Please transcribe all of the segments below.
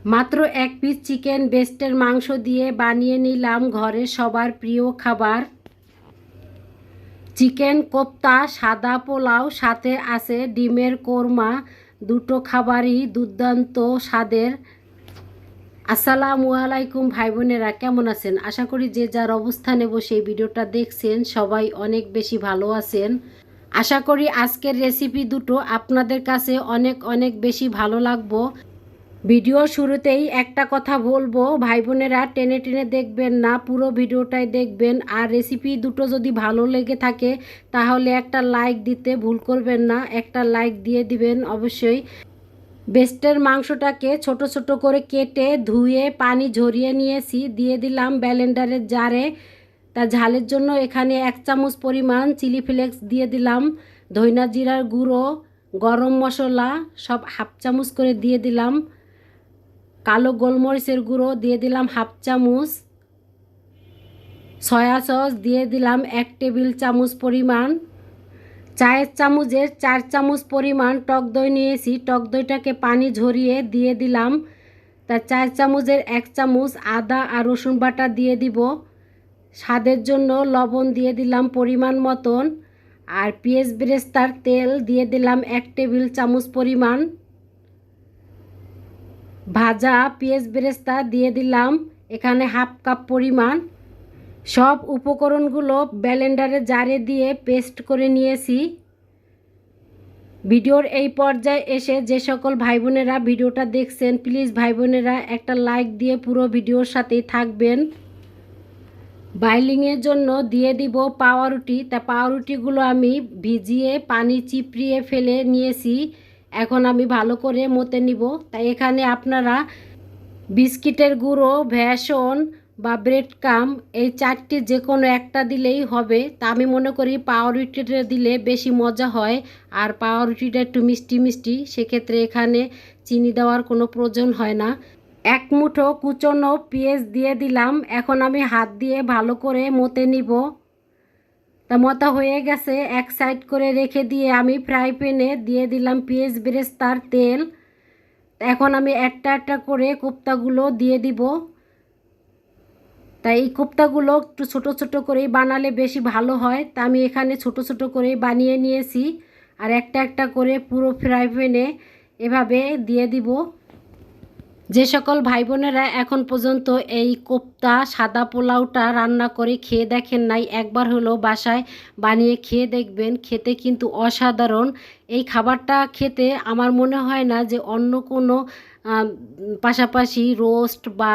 মাত্র এক piece chicken ব্রেস্টের মাংস দিয়ে বানিয়ে নিলাম ঘরের সবার প্রিয় খাবার চিকেন কোপ্তা। সাদা পোলাও, সাথে আছে ডিমের কোরমা। দুটো খাবারই দুর্দান্ত স্বাদের। আসসালামু আলাইকুম ভাই বোনেরা, কেমন আছেন? আশা করি যে যার অবস্থানে বসে এই ভিডিওটা দেখছেন সবাই অনেক বেশি ভালো আছেন। আশা করি আজকের রেসিপি দুটো আপনাদের কাছে অনেক অনেক বেশি ভালো লাগবো। ভিডিওর শুরুতেই একটা কথা বলবো, ভাই বোনেরা টেনে টেনে দেখবেন না, পুরো ভিডিওটাই দেখবেন। আর রেসিপি দুটো যদি ভালো লেগে থাকে তাহলে একটা লাইক দিতে ভুল করবেন না, একটা লাইক দিয়ে দিবেন অবশ্যই। ব্রেস্টের মাংসটাকে ছোট ছোট করে কেটে ধুয়ে পানি ঝরিয়ে নিয়েছি, দিয়ে দিলাম ব্লেন্ডারের জারে। তা ঝালের জন্য এখানে 1 চামচ পরিমাণ চিলি ফ্লেক্স দিয়ে দিলাম, ধইনা জিরার গুঁড়ো, গরম মশলা সব হাফ চামচ করে দিয়ে দিলাম, কালো গোলমরিচের গুঁড়ো দিয়ে দিলাম হাফ চামচ, সয়া সস দিয়ে দিলাম 1 টেবিল চামচ পরিমাণ, চায়ের চামচের 4 চামচ পরিমাণ টক দই নিয়েছি, টক দইটাকে পানি ঝরিয়ে দিয়ে দিলাম। তার 4 চামচের 1 চামচ আদা আর রসুন বাটা দিয়ে দিব, স্বাদের জন্য লবণ দিয়ে দিলাম পরিমাণ মতন, আর পেঁয়াজ বেরেস্তার তেল দিয়ে দিলাম 1 টেবিল চামচ পরিমাণ, ভাজা পেঁয়াজ বেরেস্তা দিয়ে দিলাম এখানে হাফ কাপ পরিমাণ। সব উপকরণগুলো ব্লেন্ডারে জারে দিয়ে পেস্ট করে নিয়েছি। ভিডিওর এই পর্যায়ে এসে যে সকল ভাই বোনেরা ভিডিওটা দেখছেন প্লিজ ভাই বোনেরা একটা লাইক দিয়ে পুরো ভিডিওর সাথেই থাকবেন। বাইলিংয়ের জন্য দিয়ে দিব পাউরুটি। তা পাউরুটিগুলো আমি ভিজিয়ে পানি চিপড়িয়ে ফেলে নিয়েছি, এখন আমি ভালো করে মতে নিব। তাই এখানে আপনারা বিস্কিটের গুঁড়ো, ভ্যাসন বা ব্রেড ক্রাম এই 4টি যে কোনো একটা দিলেই হবে। তা আমি মনে করি পাউরুটিটা দিলে বেশি মজা হয়, আর পাউরুটিটা একটু মিষ্টি মিষ্টি, সেক্ষেত্রে এখানে চিনি দেওয়ার কোনো প্রয়োজন হয় না। 1 মুঠো কুচনো পেঁয়াজ দিয়ে দিলাম, এখন আমি হাত দিয়ে ভালো করে মতে নিব। তা মতা হয়ে গেছে, এক সাইড করে রেখে দিয়ে আমি ফ্রাই প্যানে দিয়ে দিলাম পেঁয়াজ বেরেস্তার তেল। এখন আমি একটা একটা করে কোপ্তাগুলো দিয়ে দিব। তাই এই কোপ্তাগুলো একটু ছোট ছোট করেই বানালে বেশি ভালো হয়, তা আমি এখানে ছোট ছোট করেই বানিয়ে নিয়েছি। আর একটা একটা করে পুরো ফ্রাই প্যানে এভাবে দিয়ে দিব। যে সকল ভাই বোনেরা এখন পর্যন্ত এই কোপ্তা সাদা পোলাওটা রান্না করে খেয়ে দেখেন নাই, একবার হলো বাসায় বানিয়ে খেয়ে দেখবেন, খেতে কিন্তু অসাধারণ। এই খাবারটা খেতে আমার মনে হয় না যে অন্য কোনো পাশাপাশি রোস্ট বা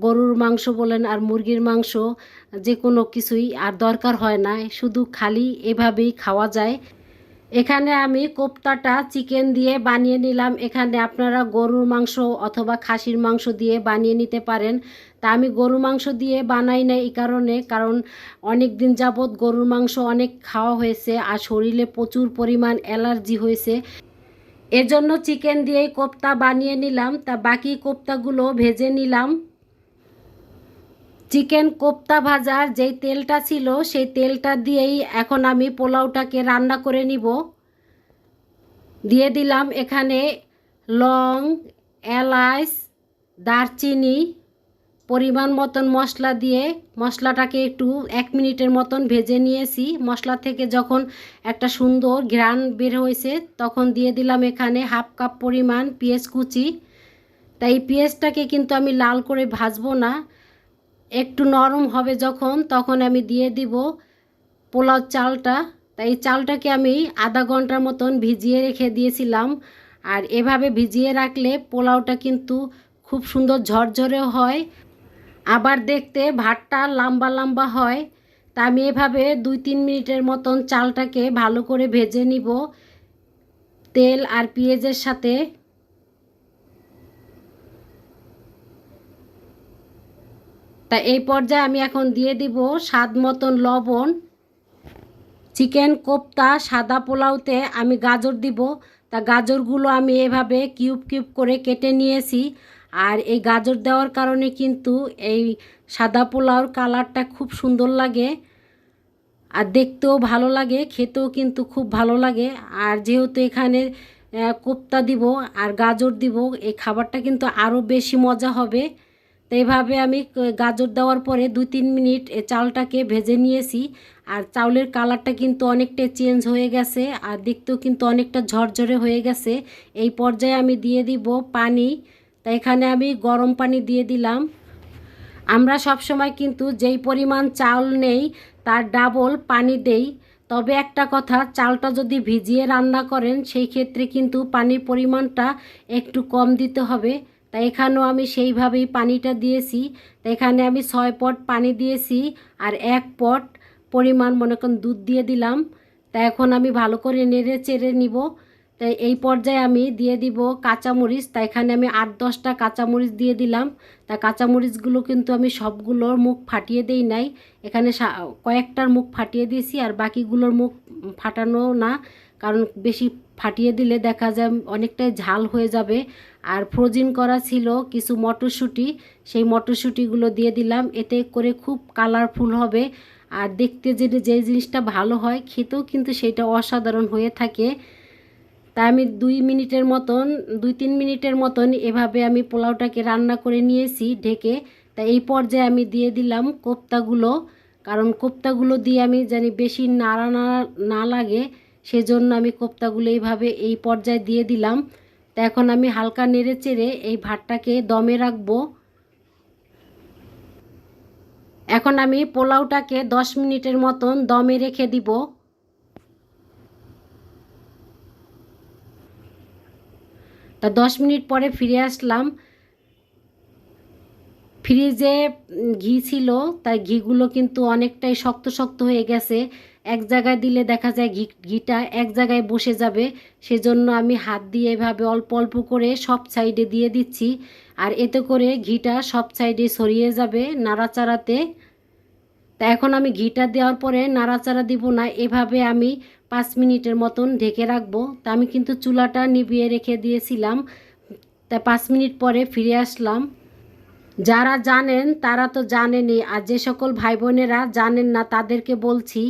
গরুর মাংস বলেন আর মুরগির মাংস যে কোনো কিছুই আর দরকার হয় না, শুধু খালি এভাবেই খাওয়া যায়। এখানে আমি কোপ্তাটা চিকেন দিয়ে বানিয়ে নিলাম, এখানে আপনারা গরুর মাংস অথবা খাসির মাংস দিয়ে বানিয়ে নিতে পারেন। তা আমি গরুর মাংস দিয়ে বানাই না এই কারণে, কারণ অনেক দিন যাবৎ গরুর মাংস অনেক খাওয়া হয়েছে আর শরীরে প্রচুর পরিমাণ অ্যালার্জি হয়েছে, এজন্য চিকেন দিয়েই কোপ্তা বানিয়ে নিলাম। তা বাকি কোপ্তাগুলো ভেজে নিলাম। চিকেন কোপ্তা ভাজার যেই তেলটা ছিল সেই তেলটা দিয়েই এখন আমি পোলাওটাকে রান্না করে নিব। দিয়ে দিলাম এখানে লং, এলাচ, দারচিনি, পরিমাণ মতন মশলা দিয়ে মশলাটাকে একটু 1 মিনিটের মতন ভেজে নিয়েছি। মশলা থেকে যখন একটা সুন্দর ঘ্রাণ বের হয়েছে তখন দিয়ে দিলাম এখানে হাফ কাপ পরিমাণ পেঁয়াজ কুচি। তাই পেঁয়াজটাকে কিন্তু আমি লাল করে ভাজবো না, একটু নরম হবে যখন তখন আমি দিয়ে দিব পোলাও চালটা। তাই চালটাকে আমি আধা ঘন্টার মতন ভিজিয়ে রেখে দিয়েছিলাম। আর এভাবে ভিজিয়ে রাখলে পোলাওটা কিন্তু খুব সুন্দর ঝরঝরে হয়, আবার দেখতে ভাতটা লম্বা লম্বা হয়। তা আমি এভাবে 2-3 মিনিটের মতন চালটাকে ভালো করে ভেজে নিব তেল আর পেঁয়াজের সাথে। তা এই পর্যায়ে আমি এখন দিয়ে দিব স্বাদ মতন লবণ। চিকেন কোপ্তা সাদা পোলাওতে আমি গাজর দিব, তা গাজরগুলো আমি এভাবে কিউব কিউব করে কেটে নিয়েছি। আর এই গাজর দেওয়ার কারণে কিন্তু এই সাদা পোলাওর কালারটা খুব সুন্দর লাগে আর দেখতেও ভালো লাগে, খেতেও কিন্তু খুব ভালো লাগে। আর যেহেতু এখানে কোপ্তা দিব আর গাজর দিব, এই খাবারটা কিন্তু আরও বেশি মজা হবে। তো এইভাবে আমি গাজর দেওয়ার পরে 2-3 মিনিট চালটাকে ভেজে নিয়েছি। আর চাউলের কালারটা কিন্তু অনেকটা চেঞ্জ হয়ে গেছে আর দেখতেও কিন্তু অনেকটা ঝরঝরে হয়ে গেছে। এই পর্যায়ে আমি দিয়ে দিব পানি। তাই এখানে আমি গরম পানি দিয়ে দিলাম। আমরা সব সময় কিন্তু যেই পরিমাণ চাল নেই তার ডাবল পানি দেই। তবে একটা কথা, চালটা যদি ভিজিয়ে রান্না করেন সেই ক্ষেত্রে কিন্তু পানির পরিমাণটা একটু কম দিতে হবে। তাই এখানেও আমি সেইভাবেই পানিটা দিয়েছি। তাই এখানে আমি 6 পট পানি দিয়েছি আর 1 পট পরিমাণ মনে করেন দুধ দিয়ে দিলাম। তাই এখন আমি ভালো করে নেড়ে চেড়ে নিব। তাই এই পর্যায়ে আমি দিয়ে দিব কাঁচামরিচ। তাই এখানে আমি 8-10টা কাঁচামরিচ দিয়ে দিলাম। তা কাঁচামরিচগুলো কিন্তু আমি সবগুলোর মুখ ফাটিয়ে দেই নাই, এখানে কয়েকটার মুখ ফাটিয়ে দিয়েছি আর বাকিগুলোর মুখ ফাটানো না, কারণ বেশি ফাটিয়ে দিলে দেখা যায় অনেকটাই ঝাল হয়ে যাবে। আর ফ্রোজিন করা ছিল কিছু মটরশুঁটি, সেই মটরশুঁটিগুলো দিয়ে দিলাম। এতে করে খুব কালারফুল হবে আর দেখতে যে জিনিসটা ভালো হয় খেতেও কিন্তু সেটা অসাধারণ হয়ে থাকে। তা আমি 2-3 মিনিটের মতন এভাবে আমি পোলাওটাকে রান্না করে নিয়েছি ঢেকে। তা এই পর্যায়ে আমি দিয়ে দিলাম কোপ্তাগুলো, কারণ কোপ্তাগুলো দিয়ে আমি জানি বেশি নাড়া না লাগে, সেজন্য আমি কোপ্তাগুলো এইভাবে এই পর্যায়ে দিয়ে দিলাম। তা এখন আমি হালকা নেড়ে চেড়ে এই ভাতটাকে দমে রাখবো। এখন আমি পোলাওটাকে 10 মিনিটের মতন দমে রেখে দিব। তা 10 মিনিট পরে ফিরে আসলাম। ফ্রিজে ঘি ছিল, তাই ঘিগুলো কিন্তু অনেকটাই শক্ত শক্ত হয়ে গেছে। এক জায়গায় দিলে দেখা যায় ঘিটা এক জায়গায় বসে যাবে, সেজন্য আমি হাত দিয়ে এভাবে অল্প অল্প করে সব সাইডে দিয়ে দিচ্ছি। আর এতে করে ঘিটা সব সাইডে ছড়িয়ে যাবে নাড়াচাড়াতে। তা এখন আমি ঘিটা দেওয়ার পরে নাড়াচাড়া দিব না, এভাবে আমি 5 মিনিটের মতন ঢেকে রাখবো। তা আমি কিন্তু চুলাটা নিভিয়ে রেখে দিয়েছিলাম। তা 5 মিনিট পরে ফিরে আসলাম। যারা জানেন তারা তো জানেনই, আর যে সকল ভাই বোনেরা জানেন না তাদেরকে বলছি,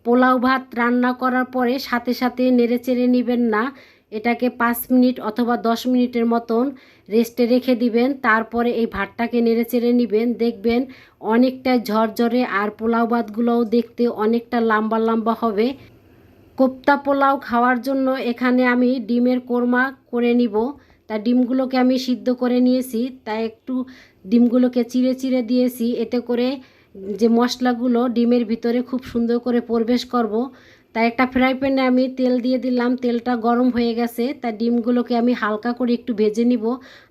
পোলাও ভাত রান্না করার পরে সাথে সাথে নেড়েচেড়ে নেবেন না। এটাকে 5 মিনিট অথবা 10 মিনিটের মতন রেস্টে রেখে দিবেন, তারপরে এই ভাতটাকে নেড়েচেড়ে নেবেন। দেখবেন অনেকটা ঝরঝরে আর পোলাও ভাতগুলোও দেখতে অনেকটা লম্বা লম্বা হবে। কোপ্তা পোলাও খাওয়ার জন্য এখানে আমি ডিমের কোরমা করে নিব। তা ডিমগুলোকে আমি সিদ্ধ করে নিয়েছি, তাই একটু ডিমগুলোকে চিড়ে চিড়ে দিয়েছি, এতে করে যে মশলাগুলো ডিমের ভিতরে খুব সুন্দর করে প্রবেশ করব। তাই একটা ফ্রাই প্যানে আমি তেল দিয়ে দিলাম, তেলটা গরম হয়ে গেছে। তা ডিমগুলোকে আমি হালকা করে একটু ভেজে নিব।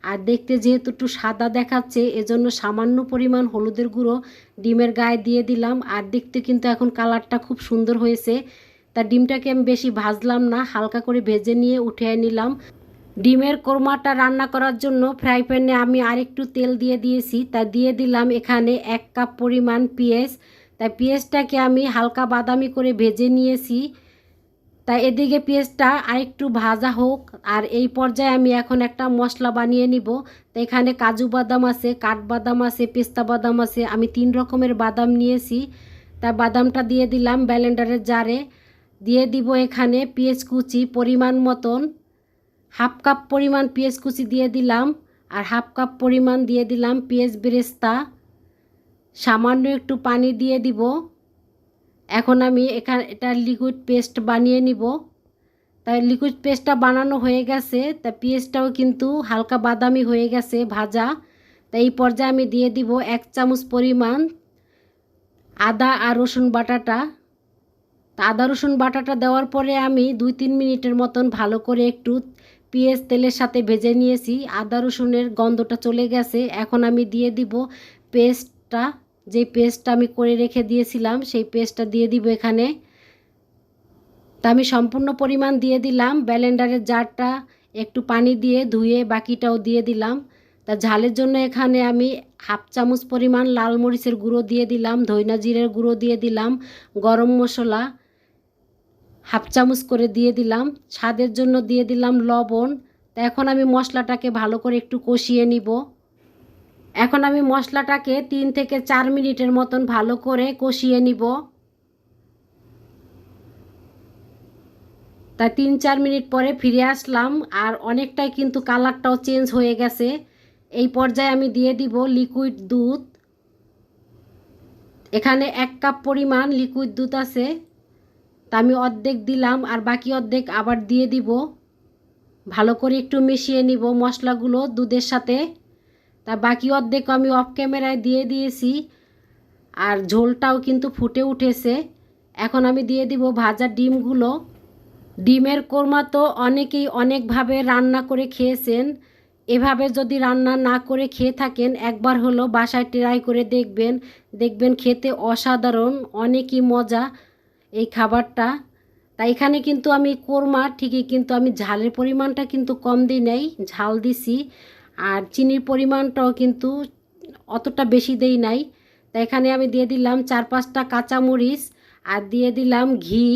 আর দেখতে যেহেতু একটু সাদা দেখাচ্ছে, এজন্য সামান্য পরিমাণ হলুদের গুঁড়ো ডিমের গায়ে দিয়ে দিলাম। আর দেখতে কিন্তু এখন কালারটা খুব সুন্দর হয়েছে। তা ডিমটাকে আমি বেশি ভাজলাম না, হালকা করে ভেজে নিয়ে উঠিয়ে নিলাম। ডিমের কোরমাটা রান্না করার জন্য ফ্রাই প্যানে আমি আরেকটু তেল দিয়ে দিয়েছি। তা দিয়ে দিলাম এখানে 1 কাপ পরিমাণ পেঁয়াজ। তাই পেঁয়াজটাকে আমি হালকা বাদামি করে ভেজে নিয়েছি। তাই এদিকে পেঁয়াজটা আরেকটু ভাজা হোক। আর এই পর্যায়ে আমি এখন একটা মশলা বানিয়ে নিব। তো এখানে কাজু বাদাম আছে, কাঠবাদাম আছে, পেস্তা বাদাম আছে, আমি 3 রকমের বাদাম নিয়েছি। তা বাদামটা দিয়ে দিলাম ব্লেন্ডারের জারে। দিয়ে দিব এখানে পেঁয়াজ কুচি পরিমাণ মতন, 1/2 কাপ পরিমাণ পেঁয়াজ কুচি দিয়ে দিলাম। আর 1/2 কাপ পরিমাণ দিয়ে দিলাম পেঁয়াজ বেরেস্তা, সামান্য একটু পানি দিয়ে দিব। এখন আমি এটা লিকুইড পেস্ট বানিয়ে নিব। তাই লিকুইড পেস্টটা বানানো হয়ে গেছে। তা পেঁয়াজটাও কিন্তু হালকা বাদামি হয়ে গেছে ভাজা। তাই এই পর্যায়ে আমি দিয়ে দিব 1 চামচ পরিমাণ আদা আর রসুন বাটাটা। তা আদা রসুন বাটাটা দেওয়ার পরে আমি 2-3 মিনিটের মতন ভালো করে একটু পেঁয়াজ তেলের সাথে ভেজে নিয়েছি। আদা রসুনের গন্ধটা চলে গেছে। এখন আমি দিয়ে দিব পেস্টটা, যে পেস্টটা আমি করে রেখে দিয়েছিলাম সেই পেস্টটা দিয়ে দিব এখানে। তা আমি সম্পূর্ণ পরিমাণ দিয়ে দিলাম। ব্লেন্ডারের জারটা একটু পানি দিয়ে ধুয়ে বাকিটাও দিয়ে দিলাম। তা ঝালের জন্য এখানে আমি 1/2 চামচ পরিমাণ লাল মরিচের গুঁড়ো দিয়ে দিলাম, ধইনা জিরের গুঁড়ো দিয়ে দিলাম, গরম মশলা 1/2 চামচ করে দিয়ে দিলাম, স্বাদের জন্য দিয়ে দিলাম লবণ। তা এখন আমি মশলাটাকে ভালো করে একটু কষিয়ে নিব। এখন আমি মশলাটাকে 3 থেকে 4 মিনিটের মতন ভালো করে কষিয়ে নিব। তা 3-4 মিনিট পরে ফিরে আসলাম, আর অনেকটাই কিন্তু কালারটাও চেঞ্জ হয়ে গেছে। এই পর্যায়ে আমি দিয়ে দিব লিকুইড দুধ। এখানে 1 কাপ পরিমাণ লিকুইড দুধ আছে, তা আমি অর্ধেক দিলাম আর বাকি অর্ধেক আবার দিয়ে দিব। ভালো করে একটু মিশিয়ে নিব মশলাগুলো দুধের সাথে। তা বাকি অর্ধেক আমি অফ ক্যামেরায় দিয়ে দিয়েছি, আর ঝোলটাও কিন্তু ফুটে উঠেছে। এখন আমি দিয়ে দিব ভাজা ডিমগুলো। ডিমের কোরমা তো অনেকেই অনেকভাবে রান্না করে খেয়েছেন। এভাবে যদি রান্না না করে খেয়ে থাকেন, একবার হলো বাসায় ট্রাই করে দেখবেন, দেখবেন খেতে অসাধারণ, অনেকই মজা এই খাবারটা। তাই এখানে কিন্তু আমি কোরমা ঠিকই, কিন্তু আমি ঝালের পরিমাণটা কিন্তু কম দিই নাই, ঝাল দিছি। আর চিনির পরিমাণটাও কিন্তু অতটা বেশি দেই নাই। তাই এখানে আমি দিয়ে দিলাম 4-5টা কাঁচামরিচ, আর দিয়ে দিলাম ঘি,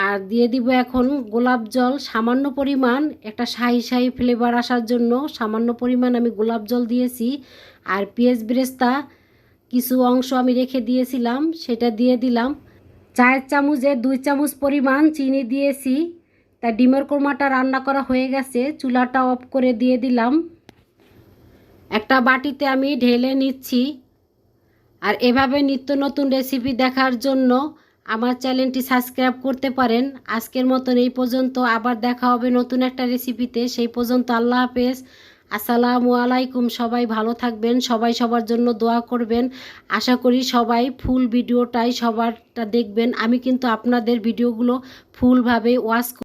আর দিয়ে দিব এখন গোলাপ জল সামান্য পরিমাণ, একটা শাহি শাহি ফ্লেভার আসার জন্য সামান্য পরিমাণ আমি গোলাপ জল দিয়েছি। আর পেঁয়াজ বেরেস্তা কিছু অংশ আমি রেখে দিয়েছিলাম, সেটা দিয়ে দিলাম। চায়ের চামচে 2 চামচ পরিমাণ চিনি দিয়েছি। তা ডিমের কোরমাটা রান্না করা হয়ে গেছে, চুলাটা অফ করে দিয়ে দিলাম। একটা বাটিতে আমি ঢেলে নিচ্ছি। আর এভাবে নিত্য নতুন রেসিপি দেখার জন্য আমার চ্যানেলটি সাবস্ক্রাইব করতে পারেন। আজকের মতন এই পর্যন্ত, আবার দেখা হবে নতুন একটা রেসিপিতে। সেই পর্যন্ত আল্লাহ হাফেজ, আসসালামু আলাইকুম। সবাই ভালো থাকবেন, সবাই সবার জন্য দোয়া করবেন। আশা করি সবাই ফুল ভিডিওটাই সবারটা দেখবেন। আমি কিন্তু আপনাদের ভিডিওগুলো ফুলভাবে ওয়াচ